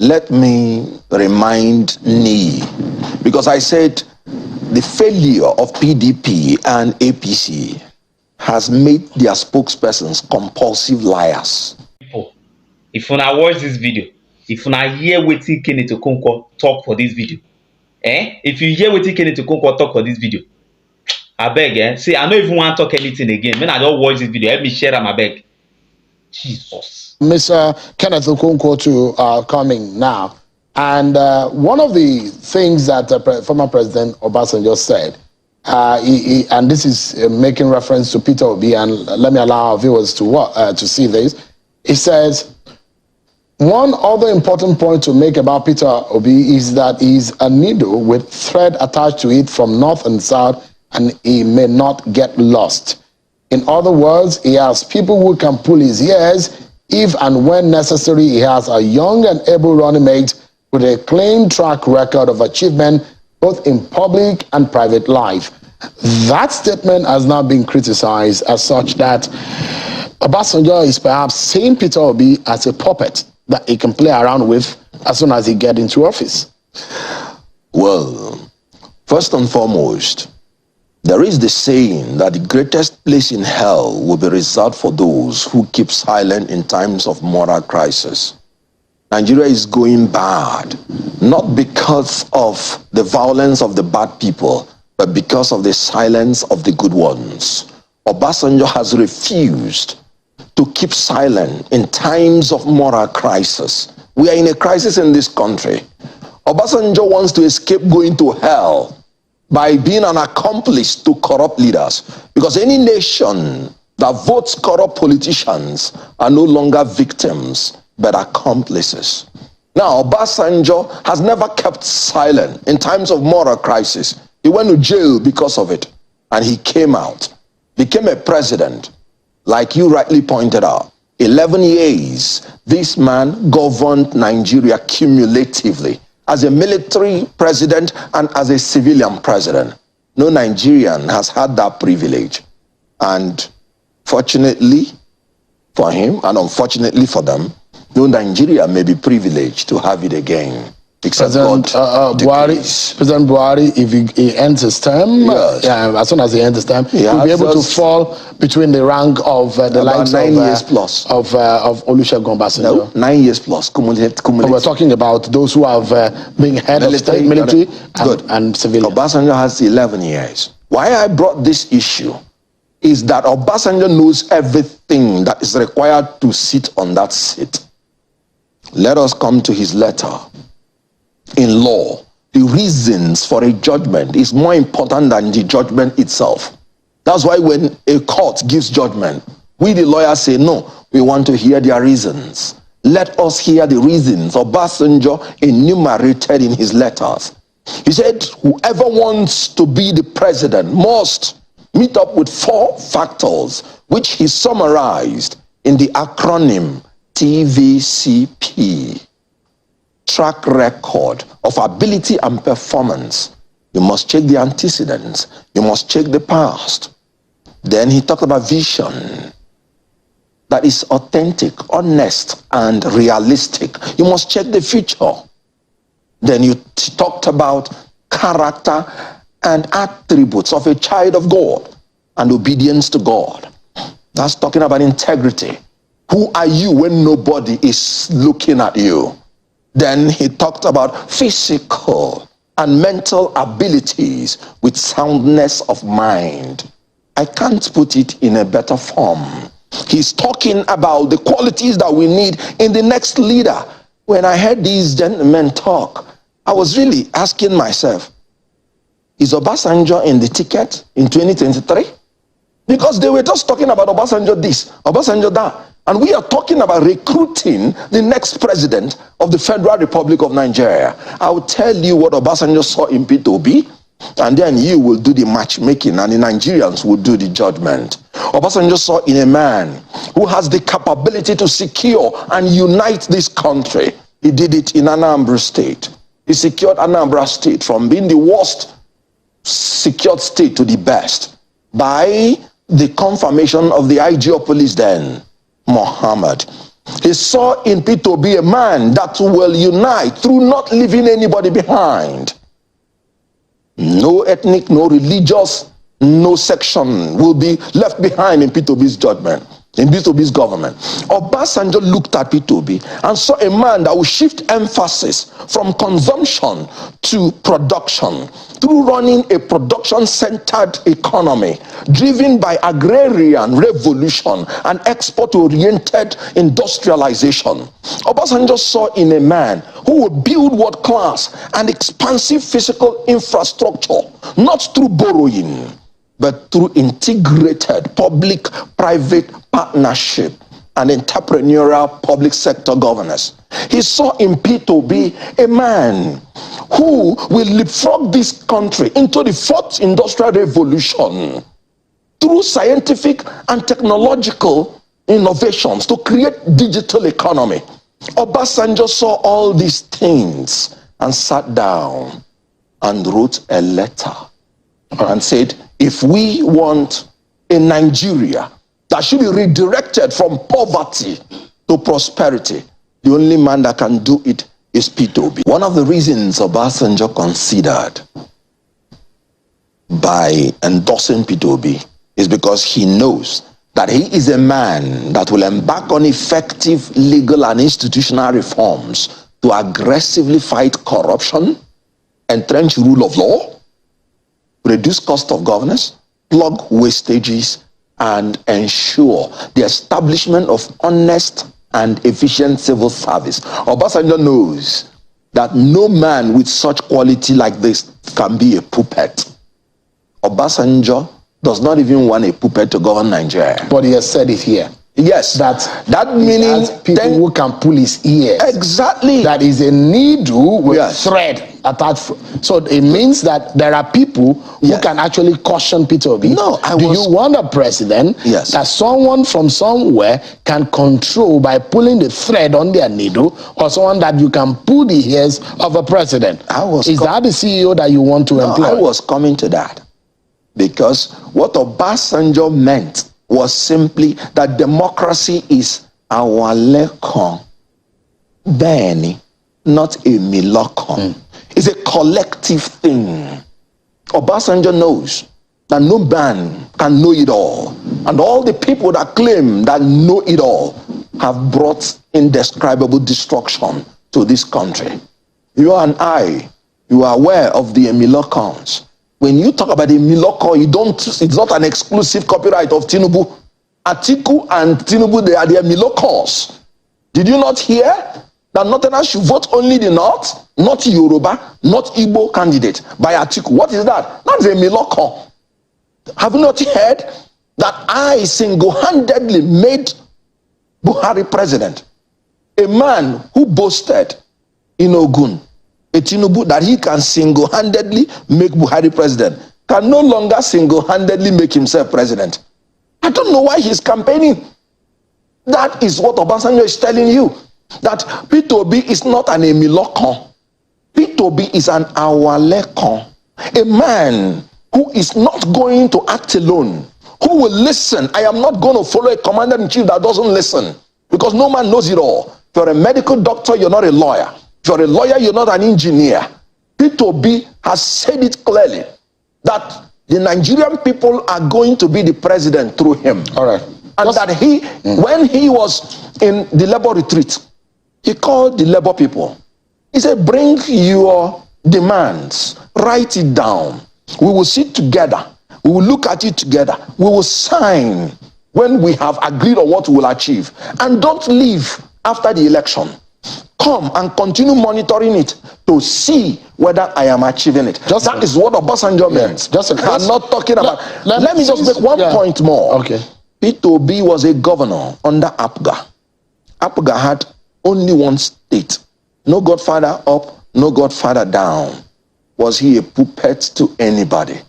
let me remind Nee, because I said the failure of PDP and APC has made their spokespersons compulsive liars. If you now watch this video, if you now hear wetin Kenneth Okonkwo talk for this video, if you hear wetin Kenneth Okonkwo talk for this video, abeg, say I no even want to talk anything again. When I don't watch this video, help me share am, abeg. Jesus. Mr. Kenneth Okonkwo to coming now. And one of the things that former President Obasanjo said, and this is making reference to Peter Obi, and let me allow our viewers to see this. He says, one other important point to make about Peter Obi is that he's a needle with thread attached to it from north and south, and he may not get lost. In other words, he has people who can pull his ears if and when necessary. He has a young and able running mate with a clean track record of achievement both in public and private life. That statement has now been criticized as such that Obasanjo is perhaps seeing Peter Obi as a puppet that he can play around with as soon as he gets into office. Well, first and foremost, there is the saying that the greatest place in hell will be reserved for those who keep silent in times of moral crisis. Nigeria is going bad, not because of the violence of the bad people, but because of the silence of the good ones. Obasanjo has refused to keep silent in times of moral crisis. We are in a crisis in this country. Obasanjo wants to escape going to hell by being an accomplice to corrupt leaders, because any nation that votes corrupt politicians are no longer victims but accomplices. Now, Obasanjo has never kept silent in times of moral crisis. He went to jail because of it, and he came out, became a president, like you rightly pointed out. 11 years, this man governed Nigeria cumulatively as a military president and as a civilian president. No Nigerian has had that privilege. And fortunately for him, and unfortunately for them, no Nigeria may be privileged to have it again. President Buhari, if he ends his term, yes, as soon as he ends his term, he'll be able to fall between the rank of the likes 9 years plus of Olusegun Obasanjo. No, 9 years plus. Cumulative. We're talking about those who have been head of state, military, and civilian. Obasanjo has 11 years. Why I brought this issue is that Obasanjo knows everything that is required to sit on that seat. Let us come to his letter. In law, the reasons for a judgment is more important than the judgment itself. That's why when a court gives judgment, we the lawyers say, no, we want to hear their reasons. Let us hear the reasons Obasanjo enumerated in his letters. He said, whoever wants to be the president must meet up with 4 factors, which he summarized in the acronym TVCP. Track record of ability and performance. You must check the antecedents. You must check the past. Then he talked about vision that is authentic, honest, and realistic. You must check the future. Then you talked about character and attributes of a child of God and obedience to God. That's talking about integrity. Who are you when nobody is looking at you? Then he talked about physical and mental abilities with soundness of mind. I can't put it in a better form. He's talking about the qualities that we need in the next leader. When I heard these gentlemen talk, I was really asking myself, is Obasanjo in the ticket in 2023? Because they were just talking about Obasanjo this, Obasanjo that. And we are talking about recruiting the next president of the Federal Republic of Nigeria. I will tell you what Obasanjo saw in Peter Obi, and then you will do the matchmaking, and the Nigerians will do the judgment. Obasanjo saw in a man who has the capability to secure and unite this country. He did it in Anambra State. He secured Anambra State from being the worst secured state to the best by the confirmation of the IG of police then, Muhammad. He saw in P2B a man that will unite through not leaving anybody behind. No ethnic, no religious, no section will be left behind in P2B's judgment, in P2B's government. Obasanjo looked at P2B and saw a man that will shift emphasis from consumption to production through running a production-centered economy driven by agrarian revolution and export-oriented industrialization. Obasanjo saw in a man who would build world-class and expansive physical infrastructure, not through borrowing, but through integrated public-private partnership and entrepreneurial public sector governance. He saw in P2B a man who will leapfrog this country into the fourth industrial revolution through scientific and technological innovations to create digital economy. Obasanjo saw all these things and sat down and wrote a letter and said, if we want a Nigeria that should be redirected from poverty to prosperity, the only man that can do it is P2B. One of the reasons Obasanjo considered by endorsing P2B is because he knows that he is a man that will embark on effective legal and institutional reforms to aggressively fight corruption, entrench rule of law, reduce cost of governance, plug wastages, and ensure the establishment of honest and efficient civil service. Obasanjo knows that no man with such quality like this can be a puppet. Obasanjo does not even want a puppet to govern Nigeria. But he has said it here. Yes, that meaning people who can pull his ears. Exactly. That is a needle with thread attached. So it means that there are people who can actually caution P2B. No, Do you want a president that someone from somewhere can control by pulling the thread on their needle, or someone that you can pull the ears of a president? Is that the CEO that you want to employ? I was coming to that, because what Obasanjo meant was simply that democracy is our lekon, Benny, not a milokon. It's a collective thing. Obasanjo knows that no man can know it all, and all the people that claim that know it all have brought indescribable destruction to this country. You and I, you are aware of the milokons. When you talk about the Miloko, it's not an exclusive copyright of Tinubu. Atiku and Tinubu, they are their Milokos. Did you not hear that Northerners should vote only the North, not Yoruba, not Igbo candidate by Atiku? What is that? That's a Miloko. Have you not heard that I single-handedly made Buhari president? A man who boasted in Ogun, a Tinubu, that he can single-handedly make Buhari president, can no longer single-handedly make himself president. I don't know why he's campaigning. That is what Obasanjo is telling you, that P2B is not an Emilokon. P2B is an Awalekon, a man who is not going to act alone, who will listen. I am not going to follow a commander-in-chief that doesn't listen, because no man knows it all. If you're a medical doctor, you're not a lawyer. If you're a lawyer, you're not an engineer. P2B has said it clearly that the Nigerian people are going to be the president through him. All right. And that when he was in the labor retreat, he called the labor people. He said, bring your demands, write it down. We will sit together. We will look at it together. We will sign when we have agreed on what we will achieve. And don't leave after the election. Come and continue monitoring it to see whether I am achieving it. That is what Obasanjo meant. I'm not talking about. Let me just make one point more. Okay. P2B was a governor under APGA. APGA had only one state. No godfather up, no godfather down. Was he a puppet to anybody?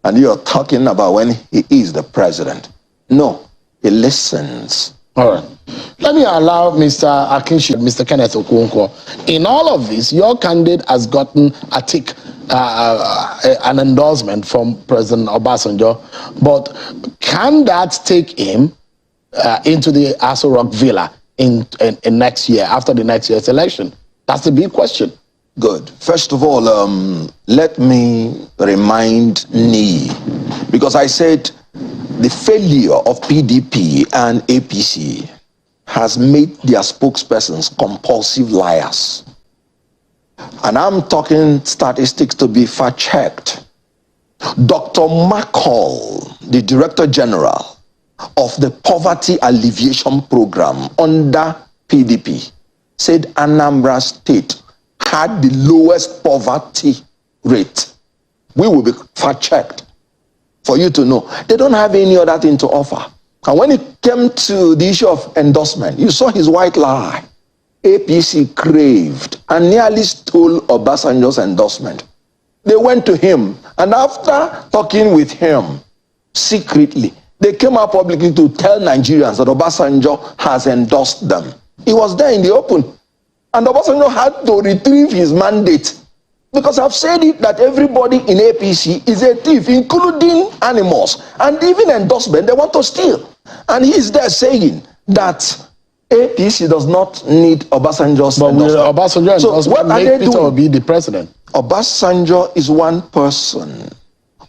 And you're talking about when he is the president. No, he listens. All right. Let me allow Mr. Akinshi, Mr. Kenneth Okonkwo. In all of this, your candidate has gotten a tick, an endorsement from President Obasanjo. But can that take him into the Aso Rock Villa in next year, after the next year's election? That's the big question. Good. First of all, let me remind NI, because I said the failure of PDP and APC has made their spokespersons compulsive liars. And I'm talking statistics to be fact-checked. Dr. McCall, the Director General of the Poverty Alleviation Program under PDP, said Anambra State had the lowest poverty rate. We will be fact-checked for you to know. They don't have any other thing to offer. And when it came to the issue of endorsement, you saw his white lie. APC craved and nearly stole Obasanjo's endorsement. They went to him, and after talking with him secretly, they came out publicly to tell Nigerians that Obasanjo has endorsed them. He was there in the open. And Obasanjo had to retrieve his mandate. Because I've said it that everybody in APC is a thief, including animals. And even endorsement, they want to steal. And he's there saying that APC does not need Obasanjo's endorsement. Obasanjo so what are they Peter doing? be the president. Obasanjo is one person.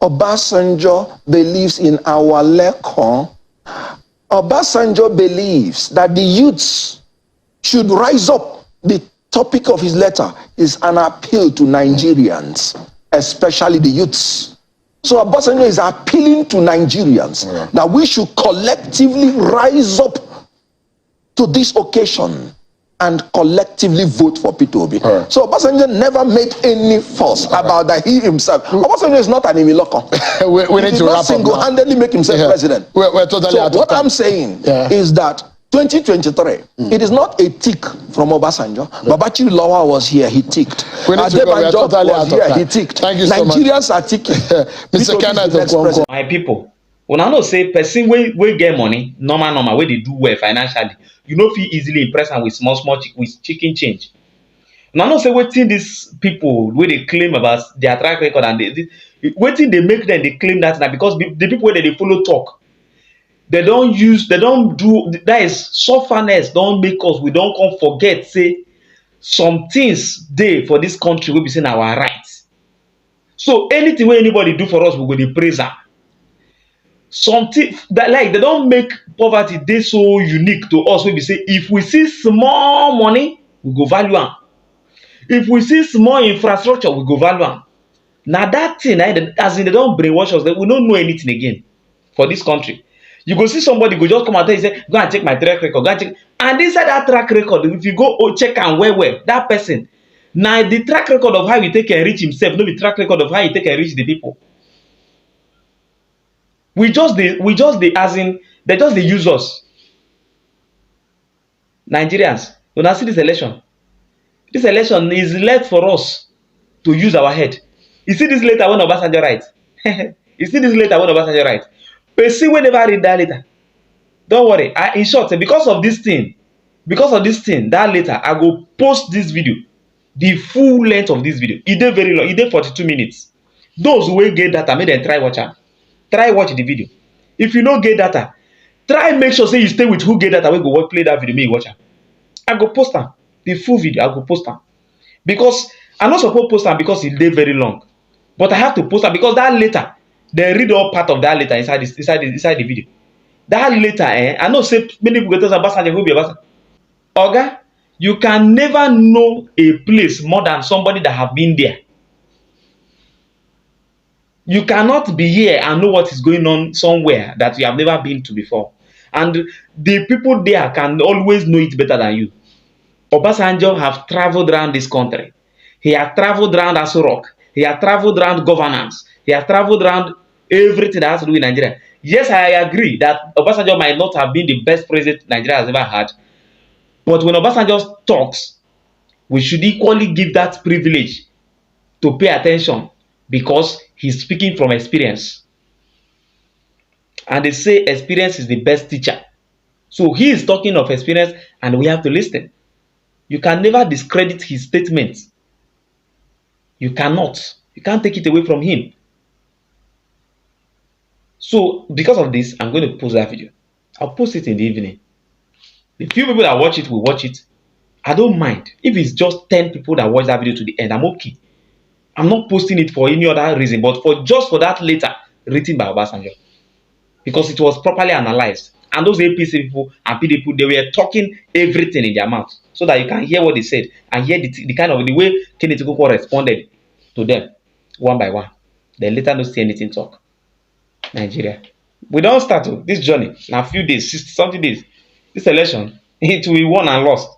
Obasanjo believes in our lekon. Obasanjo believes that the youths should rise up. The topic of his letter is an appeal to Nigerians, especially the youths. So Obasanjo is appealing to Nigerians that we should collectively rise up to this occasion and collectively vote for Peter Obi. So Obasanjo never made any fuss about that he himself. Obasanjo is not an Imiloko. we need to wrap up. Single-handedly make himself president. We're totally so what I'm saying is that 2023, it is not a tick from Obasanjo. Babachi Lawa was here, he ticked. Adebanjo was here, he ticked. Thank you so Nigerians are ticking. Mr. Kenneth Okonkwo. My people, una know say person wey get money, normal, wey dey do well financially, you no fit easily impress am with small with chicken change. Una know say wetin these people wey dey claim about their track record and wetin dey make them dey claim that na because the people wey dey follow talk. They don't do, that is sufferness don't make us, we don't come forget, say, some things dey for this country will be saying our rights. So anything where anybody do for us, we go dey praise am. Something that like they don't make poverty dey so unique to us, we be say, if we see small money, we go value am. If we see small infrastructure, we go value am. Now that thing, as in they don't brainwash us, that we don't know anything again for this country. You go see somebody go just come and tell you, say, go and check my track record, go and check. And inside that track record, if you go check and well, that person, now the track record of how he take and reach himself, no be track record of how he take and reach the people. We just as in, they just they use us. Nigerians, when I see this election is left for us to use our head. You see this letter when Obasanjo write? You see this letter when Obasanjo write? Person will never read that letter. Don't worry. In short, because of this thing, that letter, I go post this video, the full length of this video. It did very long. It did 42 minutes. Those who will get data, make them try watch am. Try watch the video. If you don't get data, try make sure say you stay with who get data. We go play that video, make you watch am. I go post am. The full video, I go post am. Because I'm not supposed to post am because it did very long. But I have to post am because that letter, they read all part of that letter inside the video. That letter, I know say many people go tell Obasanjo who be Obasanjo. Oga, you can never know a place more than somebody that have been there. You cannot be here and know what is going on somewhere that you have never been to before. And the people there can always know it better than you. Obasanjo have traveled around this country. He has traveled around Aso Rock. He has traveled around governance. He has traveled around everything that has to do with Nigeria. Yes, I agree that Obasanjo might not have been the best president Nigeria has ever had. But when Obasanjo talks, we should equally give that privilege to pay attention because he's speaking from experience. And they say experience is the best teacher. So he is talking of experience and we have to listen. You can never discredit his statements. You cannot. You can't take it away from him. So, because of this, I'm going to post that video. I'll post it in the evening. The few people that watch it will watch it. I don't mind. If it's just 10 people that watch that video to the end, I'm okay. I'm not posting it for any other reason, but just for that letter written by Obasanjo. Because it was properly analyzed. And those APC people and PDP, they were talking everything in their mouth. So that you can hear what they said and hear the kind of the way Kenneth Okonkwo responded to them one by one. Then later don't see anything talk. Nigeria. We don't start this journey in a few days, 60 something days. This election, it will be won and lost.